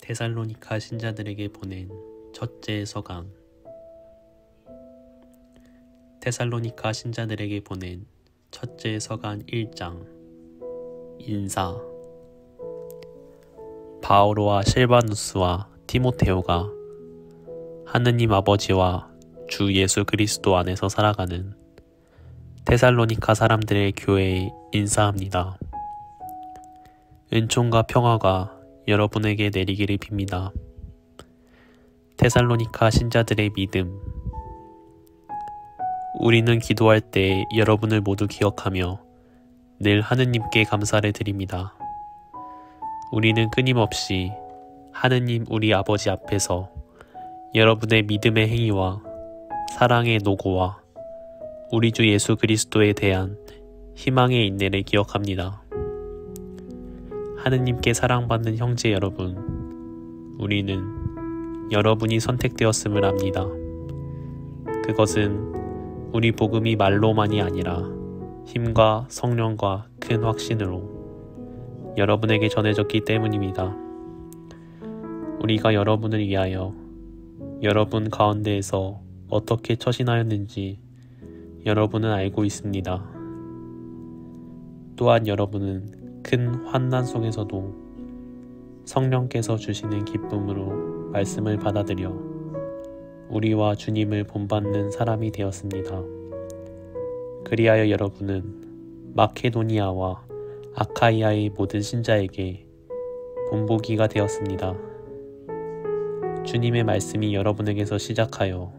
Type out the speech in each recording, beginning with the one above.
데살로니가 신자들에게 보낸 첫째 서강. 데살로니가 신자들에게 보낸 첫째 서간 1장. 인사. 바오로와 실바누스와 티모테오가 하느님 아버지와 주 예수 그리스도 안에서 살아가는 데살로니가 사람들의 교회에 인사합니다. 은총과 평화가 여러분에게 내리기를 빕니다. 데살로니가 신자들의 믿음. 우리는 기도할 때 여러분을 모두 기억하며 늘 하느님께 감사를 드립니다. 우리는 끊임없이 하느님 우리 아버지 앞에서 여러분의 믿음의 행위와 사랑의 노고와 우리 주 예수 그리스도에 대한 희망의 인내를 기억합니다. 하느님께 사랑받는 형제 여러분, 우리는 여러분이 선택되었음을 압니다. 그것은 우리 복음이 말로만이 아니라 힘과 성령과 큰 확신으로 여러분에게 전해졌기 때문입니다. 우리가 여러분을 위하여 여러분 가운데에서 어떻게 처신하였는지 여러분은 알고 있습니다. 또한 여러분은 큰 환난 속에서도 성령께서 주시는 기쁨으로 말씀을 받아들여 우리와 주님을 본받는 사람이 되었습니다. 그리하여 여러분은 마케도니아와 아카이아의 모든 신자에게 본보기가 되었습니다. 주님의 말씀이 여러분에게서 시작하여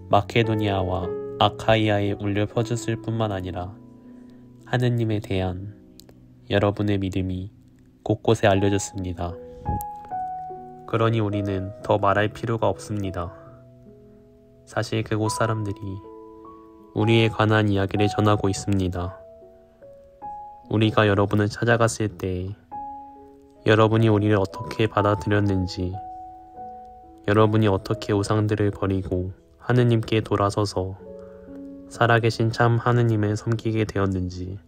마케도니아와 아카이아에 울려 퍼졌을 뿐만 아니라 하느님에 대한 여러분의 믿음이 곳곳에 알려졌습니다. 그러니 우리는 더 말할 필요가 없습니다. 사실 그곳 사람들이 우리에 관한 이야기를 전하고 있습니다. 우리가 여러분을 찾아갔을 때 여러분이 우리를 어떻게 받아들였는지, 여러분이 어떻게 우상들을 버리고 하느님께 돌아서서 살아계신 참 하느님을 섬기게 되었는지,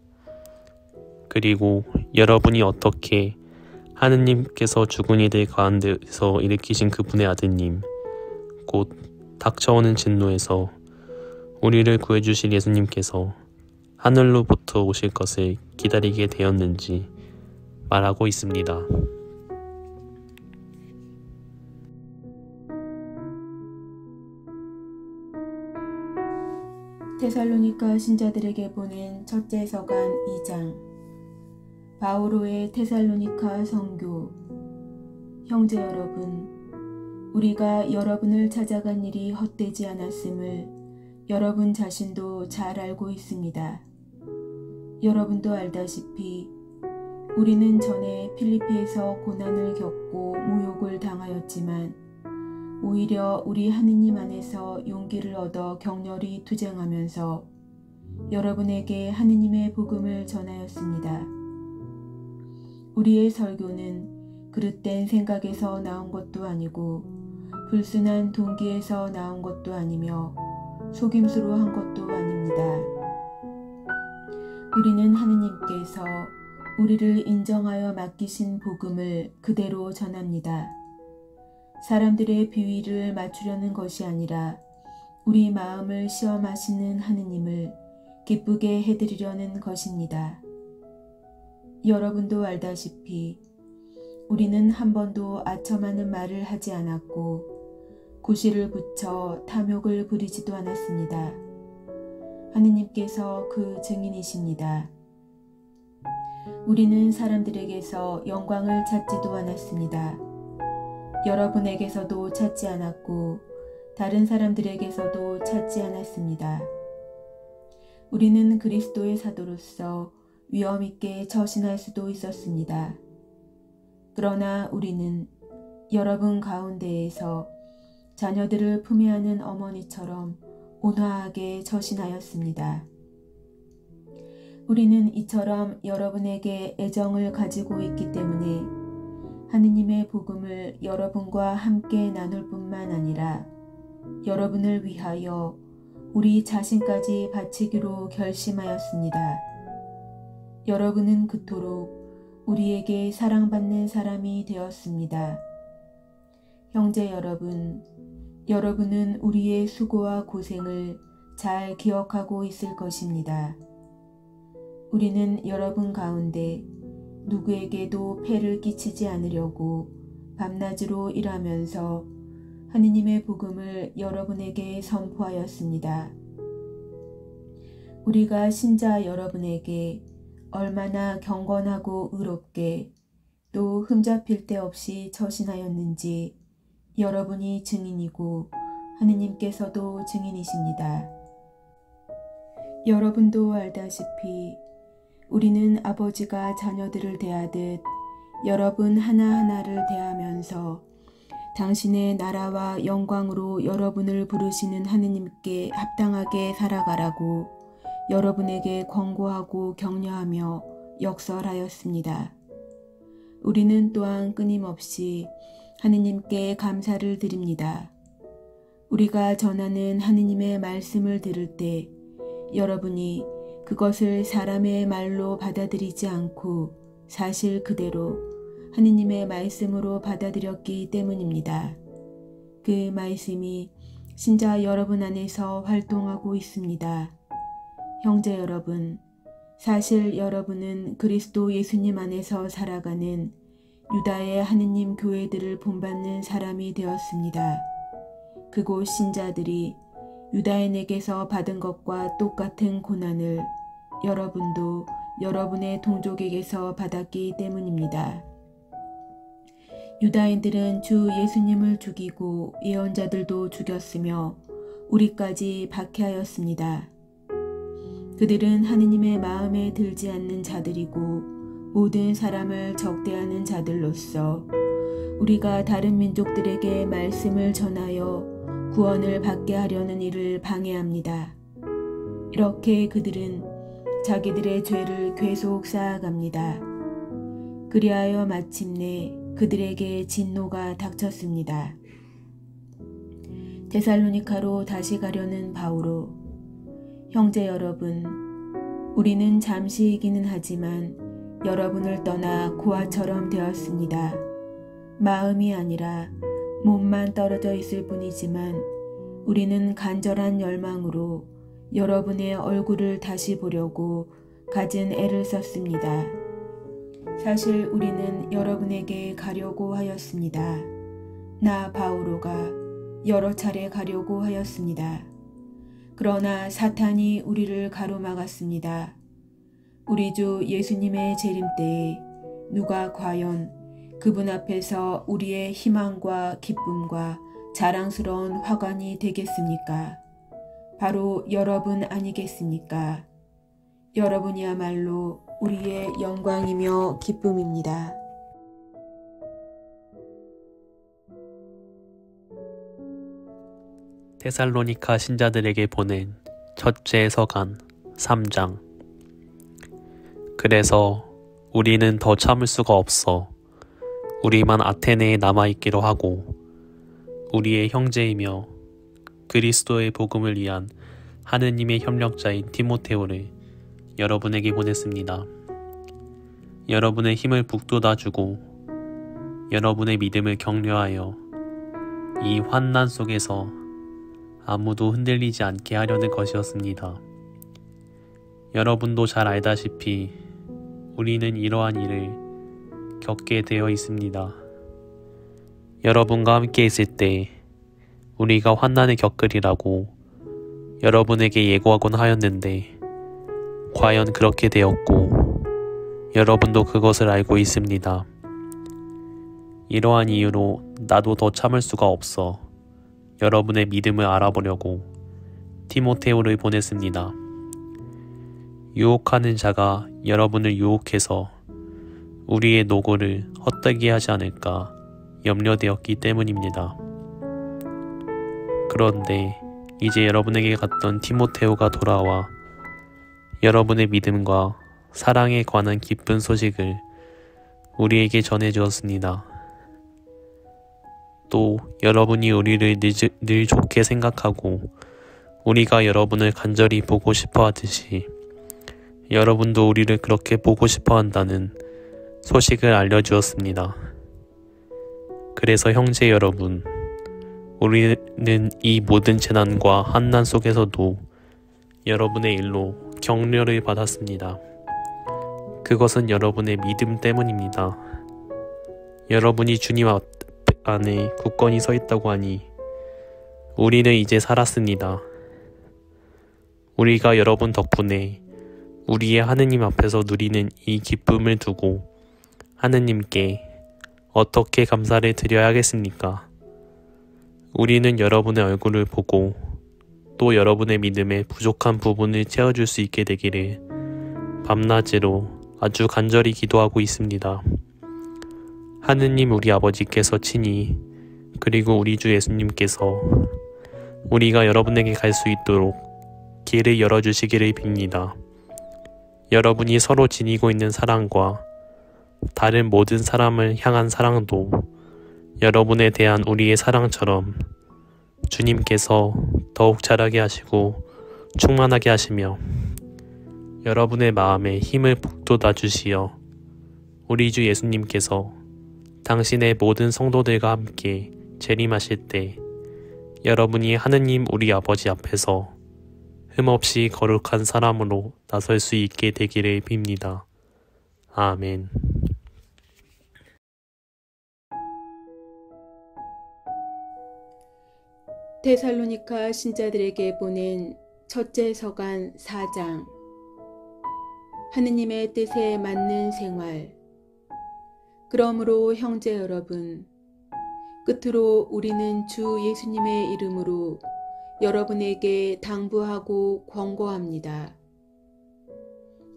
그리고 여러분이 어떻게 하느님께서 죽은 이들 가운데서 일으키신 그분의 아드님, 곧 닥쳐오는 진노에서 우리를 구해주실 예수님께서 하늘로부터 오실 것을 기다리게 되었는지 말하고 있습니다. 데살로니가 신자들에게 보낸 첫째 서간 2장. 바오로의 데살로니가 성교. 형제 여러분, 우리가 여러분을 찾아간 일이 헛되지 않았음을 여러분 자신도 잘 알고 있습니다. 여러분도 알다시피 우리는 전에 필리피에서 고난을 겪고 모욕을 당하였지만 오히려 우리 하느님 안에서 용기를 얻어 격렬히 투쟁하면서 여러분에게 하느님의 복음을 전하였습니다. 우리의 설교는 그릇된 생각에서 나온 것도 아니고 불순한 동기에서 나온 것도 아니며 속임수로 한 것도 아닙니다. 우리는 하느님께서 우리를 인정하여 맡기신 복음을 그대로 전합니다. 사람들의 비위를 맞추려는 것이 아니라 우리 마음을 시험하시는 하느님을 기쁘게 해드리려는 것입니다. 여러분도 알다시피 우리는 한 번도 아첨하는 말을 하지 않았고 구실을 붙여 탐욕을 부리지도 않았습니다. 하느님께서 그 증인이십니다. 우리는 사람들에게서 영광을 찾지도 않았습니다. 여러분에게서도 찾지 않았고 다른 사람들에게서도 찾지 않았습니다. 우리는 그리스도의 사도로서 위험 있게 처신할 수도 있었습니다. 그러나 우리는 여러분 가운데에서 자녀들을 품에 안는 어머니처럼 온화하게 처신하였습니다. 우리는 이처럼 여러분에게 애정을 가지고 있기 때문에 하느님의 복음을 여러분과 함께 나눌 뿐만 아니라 여러분을 위하여 우리 자신까지 바치기로 결심하였습니다. 여러분은 그토록 우리에게 사랑받는 사람이 되었습니다. 형제 여러분, 여러분은 우리의 수고와 고생을 잘 기억하고 있을 것입니다. 우리는 여러분 가운데 누구에게도 폐를 끼치지 않으려고 밤낮으로 일하면서 하느님의 복음을 여러분에게 선포하였습니다. 우리가 신자 여러분에게 얼마나 경건하고 의롭게 또 흠잡힐 데 없이 처신하였는지 여러분이 증인이고 하느님께서도 증인이십니다. 여러분도 알다시피 우리는 아버지가 자녀들을 대하듯 여러분 하나하나를 대하면서 당신의 나라와 영광으로 여러분을 부르시는 하느님께 합당하게 살아가라고 여러분에게 권고하고 격려하며 역설하였습니다. 우리는 또한 끊임없이 하느님께 감사를 드립니다. 우리가 전하는 하느님의 말씀을 들을 때 여러분이 그것을 사람의 말로 받아들이지 않고 사실 그대로 하느님의 말씀으로 받아들였기 때문입니다. 그 말씀이 신자 여러분 안에서 활동하고 있습니다. 형제 여러분, 사실 여러분은 그리스도 예수님 안에서 살아가는 유다의 하느님 교회들을 본받는 사람이 되었습니다. 그곳 신자들이 유다인에게서 받은 것과 똑같은 고난을 여러분도 여러분의 동족에게서 받았기 때문입니다. 유다인들은 주 예수님을 죽이고 예언자들도 죽였으며 우리까지 박해하였습니다. 그들은 하느님의 마음에 들지 않는 자들이고 모든 사람을 적대하는 자들로서 우리가 다른 민족들에게 말씀을 전하여 구원을 받게 하려는 일을 방해합니다. 이렇게 그들은 자기들의 죄를 계속 쌓아갑니다. 그리하여 마침내 그들에게 진노가 닥쳤습니다. 데살로니가로 다시 가려는 바오로, 형제 여러분, 우리는 잠시이기는 하지만 여러분을 떠나 고아처럼 되었습니다. 마음이 아니라 몸만 떨어져 있을 뿐이지만 우리는 간절한 열망으로 여러분의 얼굴을 다시 보려고 갖은 애를 썼습니다. 사실 우리는 여러분에게 가려고 하였습니다. 나 바오로가 여러 차례 가려고 하였습니다. 그러나 사탄이 우리를 가로막았습니다. 우리 주 예수님의 재림 때에 누가 과연 그분 앞에서 우리의 희망과 기쁨과 자랑스러운 화관이 되겠습니까? 바로 여러분 아니겠습니까? 여러분이야말로 우리의 영광이며 기쁨입니다. 데살로니가 신자들에게 보낸 첫째 서간 3장. 그래서 우리는 더 참을 수가 없어 우리만 아테네에 남아있기로 하고 우리의 형제이며 그리스도의 복음을 위한 하느님의 협력자인 티모테오를 여러분에게 보냈습니다. 여러분의 힘을 북돋아주고 여러분의 믿음을 격려하여 이 환난 속에서 아무도 흔들리지 않게 하려는 것이었습니다. 여러분도 잘 알다시피 우리는 이러한 일을 겪게 되어 있습니다. 여러분과 함께 있을 때 우리가 환난을 겪으리라고 여러분에게 예고하곤 하였는데 과연 그렇게 되었고 여러분도 그것을 알고 있습니다. 이러한 이유로 나도 더 참을 수가 없어 여러분의 믿음을 알아보려고 티모테오를 보냈습니다. 유혹하는 자가 여러분을 유혹해서 우리의 노고를 헛되게 하지 않을까 염려되었기 때문입니다. 그런데 이제 여러분에게 갔던 티모테오가 돌아와 여러분의 믿음과 사랑에 관한 기쁜 소식을 우리에게 전해주었습니다. 또 여러분이 우리를 늘 좋게 생각하고 우리가 여러분을 간절히 보고 싶어 하듯이 여러분도 우리를 그렇게 보고 싶어 한다는 소식을 알려주었습니다. 그래서 형제 여러분, 우리는 이 모든 재난과 환난 속에서도 여러분의 일로 격려를 받았습니다. 그것은 여러분의 믿음 때문입니다. 여러분이 주님 안에 굳건히 서 있다고 하니 우리는 이제 살았습니다. 우리가 여러분 덕분에 우리의 하느님 앞에서 누리는 이 기쁨을 두고 하느님께 어떻게 감사를 드려야겠습니까? 우리는 여러분의 얼굴을 보고 또 여러분의 믿음의 부족한 부분을 채워줄 수 있게 되기를 밤낮으로 아주 간절히 기도하고 있습니다. 하느님 우리 아버지께서 친히 그리고 우리 주 예수님께서 우리가 여러분에게 갈 수 있도록 길을 열어주시기를 빕니다. 여러분이 서로 지니고 있는 사랑과 다른 모든 사람을 향한 사랑도 여러분에 대한 우리의 사랑처럼 주님께서 더욱 자라게 하시고 충만하게 하시며 여러분의 마음에 힘을 북돋아 주시어 우리 주 예수님께서 당신의 모든 성도들과 함께 재림하실 때 여러분이 하느님 우리 아버지 앞에서 흠없이 거룩한 사람으로 나설 수 있게 되기를 빕니다. 아멘. 데살로니가 신자들에게 보낸 첫째 서간 4장. 하느님의 뜻에 맞는 생활. 그러므로 형제 여러분, 끝으로 우리는 주 예수님의 이름으로 여러분에게 당부하고 권고합니다.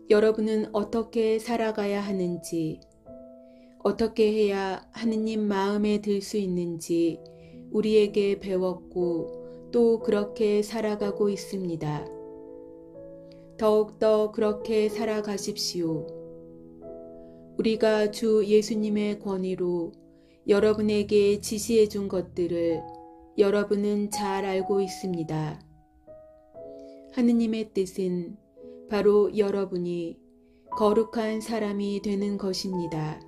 여러분은 어떻게 살아가야 하는지, 어떻게 해야 하느님 마음에 들 수 있는지 우리에게 배웠고 또 그렇게 살아가고 있습니다. 더욱더 그렇게 살아가십시오. 우리가 주 예수님의 권위로 여러분에게 지시해 준 것들을 여러분은 잘 알고 있습니다. 하느님의 뜻은 바로 여러분이 거룩한 사람이 되는 것입니다.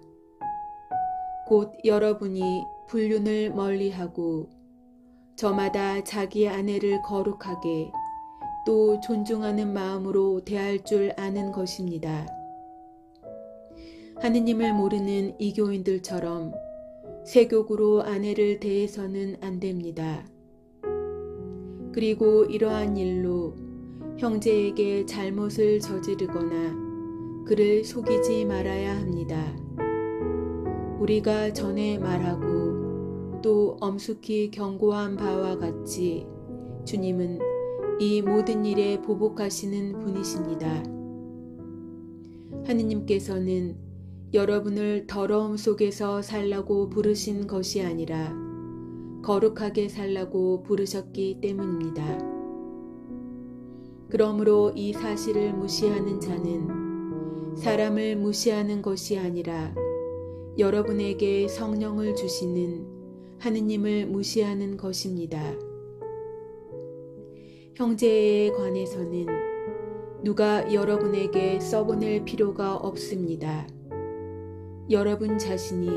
곧 여러분이 불륜을 멀리하고 저마다 자기 아내를 거룩하게 또 존중하는 마음으로 대할 줄 아는 것입니다. 하느님을 모르는 이교인들처럼 세욕으로 아내를 대해서는 안 됩니다. 그리고 이러한 일로 형제에게 잘못을 저지르거나 그를 속이지 말아야 합니다. 우리가 전에 말하고 또 엄숙히 경고한 바와 같이 주님은 이 모든 일에 보복하시는 분이십니다. 하느님께서는 여러분을 더러움 속에서 살라고 부르신 것이 아니라 거룩하게 살라고 부르셨기 때문입니다. 그러므로 이 사실을 무시하는 자는 사람을 무시하는 것이 아니라 여러분에게 성령을 주시는 하느님을 무시하는 것입니다. 형제에 관해서는 누가 여러분에게 써보낼 필요가 없습니다. 여러분 자신이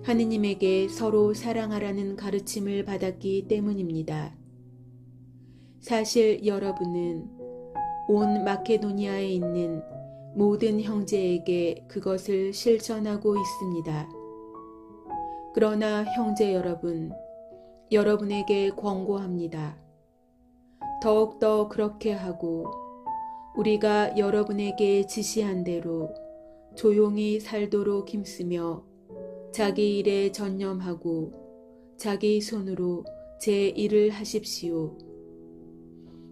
하느님에게 서로 사랑하라는 가르침을 받았기 때문입니다. 사실 여러분은 온 마케도니아에 있는 모든 형제에게 그것을 실천하고 있습니다. 그러나 형제 여러분, 여러분에게 권고합니다. 더욱더 그렇게 하고 우리가 여러분에게 지시한 대로 조용히 살도록 힘쓰며 자기 일에 전념하고 자기 손으로 제 일을 하십시오.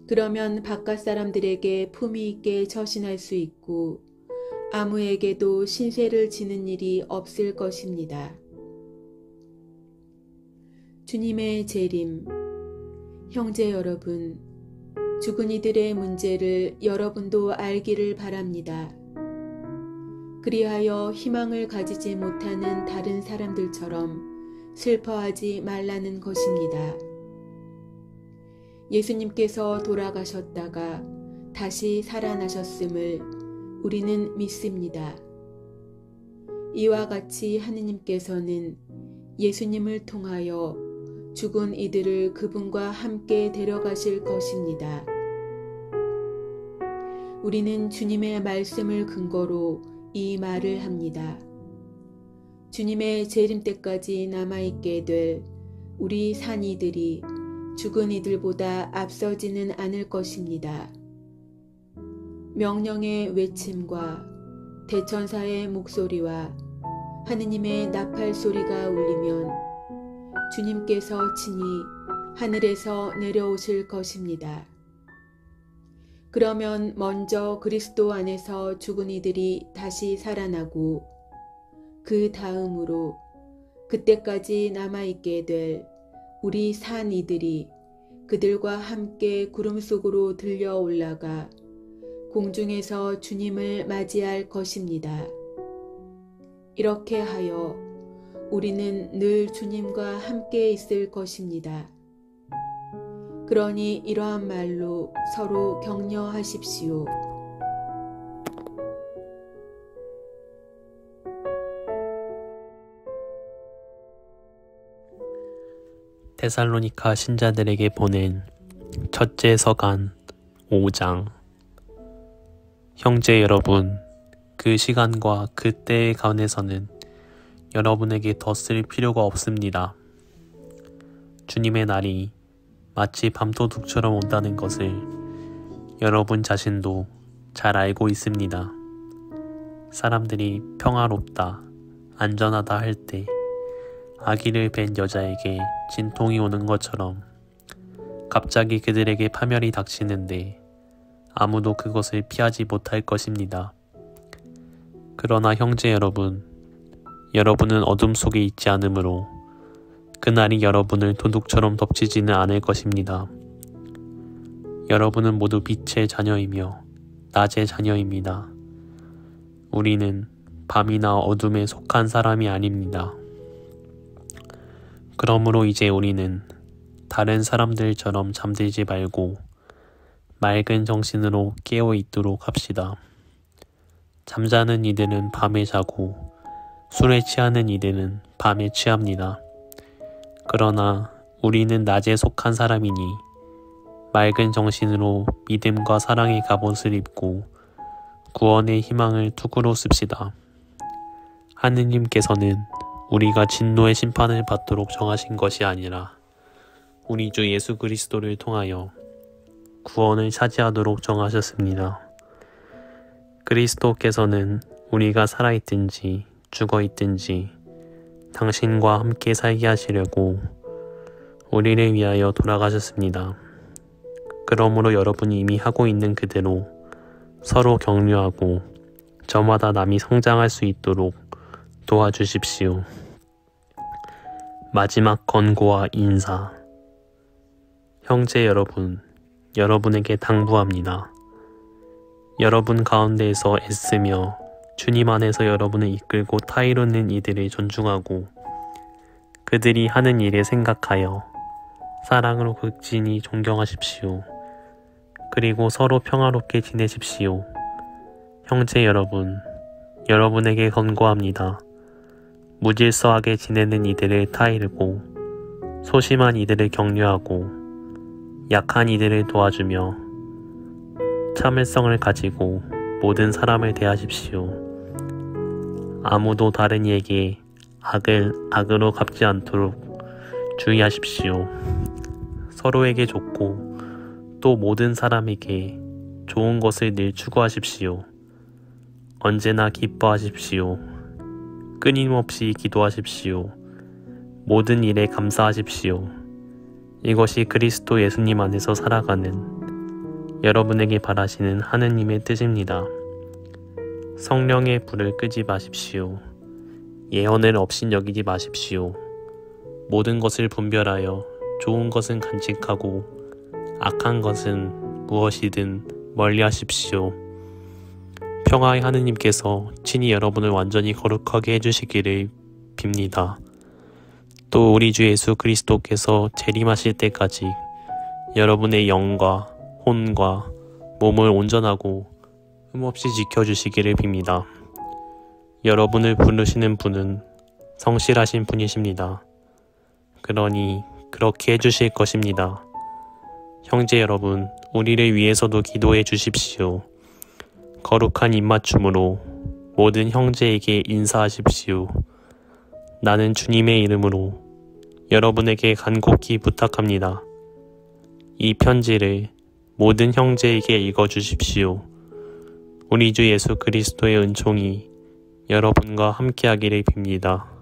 그러면 바깥 사람들에게 품위 있게 처신할 수 있고 아무에게도 신세를 지는 일이 없을 것입니다. 주님의 재림. 형제 여러분, 죽은 이들의 문제를 여러분도 알기를 바랍니다. 그리하여 희망을 가지지 못하는 다른 사람들처럼 슬퍼하지 말라는 것입니다. 예수님께서 돌아가셨다가 다시 살아나셨음을 우리는 믿습니다. 이와 같이 하느님께서는 예수님을 통하여 죽은 이들을 그분과 함께 데려가실 것입니다. 우리는 주님의 말씀을 근거로 이 말을 합니다. 주님의 재림 때까지 남아있게 될 우리 산 이들이 죽은 이들보다 앞서지는 않을 것입니다. 명령의 외침과 대천사의 목소리와 하느님의 나팔 소리가 울리면 주님께서 친히 하늘에서 내려오실 것입니다. 그러면 먼저 그리스도 안에서 죽은 이들이 다시 살아나고 그 다음으로 그때까지 남아있게 될 우리 산 이들이 그들과 함께 구름 속으로 들려 올라가 공중에서 주님을 맞이할 것입니다. 이렇게 하여 우리는 늘 주님과 함께 있을 것입니다. 그러니 이러한 말로 서로 격려하십시오. 데살로니가 신자들에게 보낸 첫째 서간 5장. 형제 여러분, 그 시간과 그 때에 관해서는 여러분에게 더 쓸 필요가 없습니다. 주님의 날이 마치 밤도둑처럼 온다는 것을 여러분 자신도 잘 알고 있습니다. 사람들이 평화롭다, 안전하다 할 때 아기를 뵌 여자에게 진통이 오는 것처럼 갑자기 그들에게 파멸이 닥치는데 아무도 그것을 피하지 못할 것입니다. 그러나 형제 여러분, 여러분은 어둠 속에 있지 않으므로 그날이 여러분을 도둑처럼 덮치지는 않을 것입니다. 여러분은 모두 빛의 자녀이며 낮의 자녀입니다. 우리는 밤이나 어둠에 속한 사람이 아닙니다. 그러므로 이제 우리는 다른 사람들처럼 잠들지 말고 맑은 정신으로 깨어 있도록 합시다. 잠자는 이들은 밤에 자고 술에 취하는 이들은 밤에 취합니다. 그러나 우리는 낮에 속한 사람이니 맑은 정신으로 믿음과 사랑의 갑옷을 입고 구원의 희망을 투구로 씁시다. 하느님께서는 우리가 진노의 심판을 받도록 정하신 것이 아니라 우리 주 예수 그리스도를 통하여 구원을 차지하도록 정하셨습니다. 그리스도께서는 우리가 살아있든지 죽어있든지 당신과 함께 살게 하시려고 우리를 위하여 돌아가셨습니다. 그러므로 여러분이 이미 하고 있는 그대로 서로 격려하고 저마다 남이 성장할 수 있도록 도와주십시오. 마지막 권고와 인사. 형제 여러분, 여러분에게 당부합니다. 여러분 가운데에서 애쓰며 주님 안에서 여러분을 이끌고 타이르는 이들을 존중하고 그들이 하는 일에 생각하여 사랑으로 극진히 존경하십시오. 그리고 서로 평화롭게 지내십시오. 형제 여러분, 여러분에게 권고합니다. 무질서하게 지내는 이들을 타이르고 소심한 이들을 격려하고 약한 이들을 도와주며 참을성을 가지고 모든 사람을 대하십시오. 아무도 다른 이에게 악을 악으로 갚지 않도록 주의하십시오. 서로에게 좋고 또 모든 사람에게 좋은 것을 늘 추구하십시오. 언제나 기뻐하십시오. 끊임없이 기도하십시오. 모든 일에 감사하십시오. 이것이 그리스도 예수님 안에서 살아가는 여러분에게 바라시는 하느님의 뜻입니다. 성령의 불을 끄지 마십시오. 예언을 업신여기지 마십시오. 모든 것을 분별하여 좋은 것은 간직하고 악한 것은 무엇이든 멀리하십시오. 평화의 하느님께서 친히 여러분을 완전히 거룩하게 해주시기를 빕니다. 또 우리 주 예수 그리스도께서 재림하실 때까지 여러분의 영과 혼과 몸을 온전하고 흠없이 지켜주시기를 빕니다. 여러분을 부르시는 분은 성실하신 분이십니다. 그러니 그렇게 해주실 것입니다. 형제 여러분, 우리를 위해서도 기도해 주십시오. 거룩한 입맞춤으로 모든 형제에게 인사하십시오. 나는 주님의 이름으로 여러분에게 간곡히 부탁합니다. 이 편지를 모든 형제에게 읽어주십시오. 우리 주 예수 그리스도의 은총이 여러분과 함께하기를 빕니다.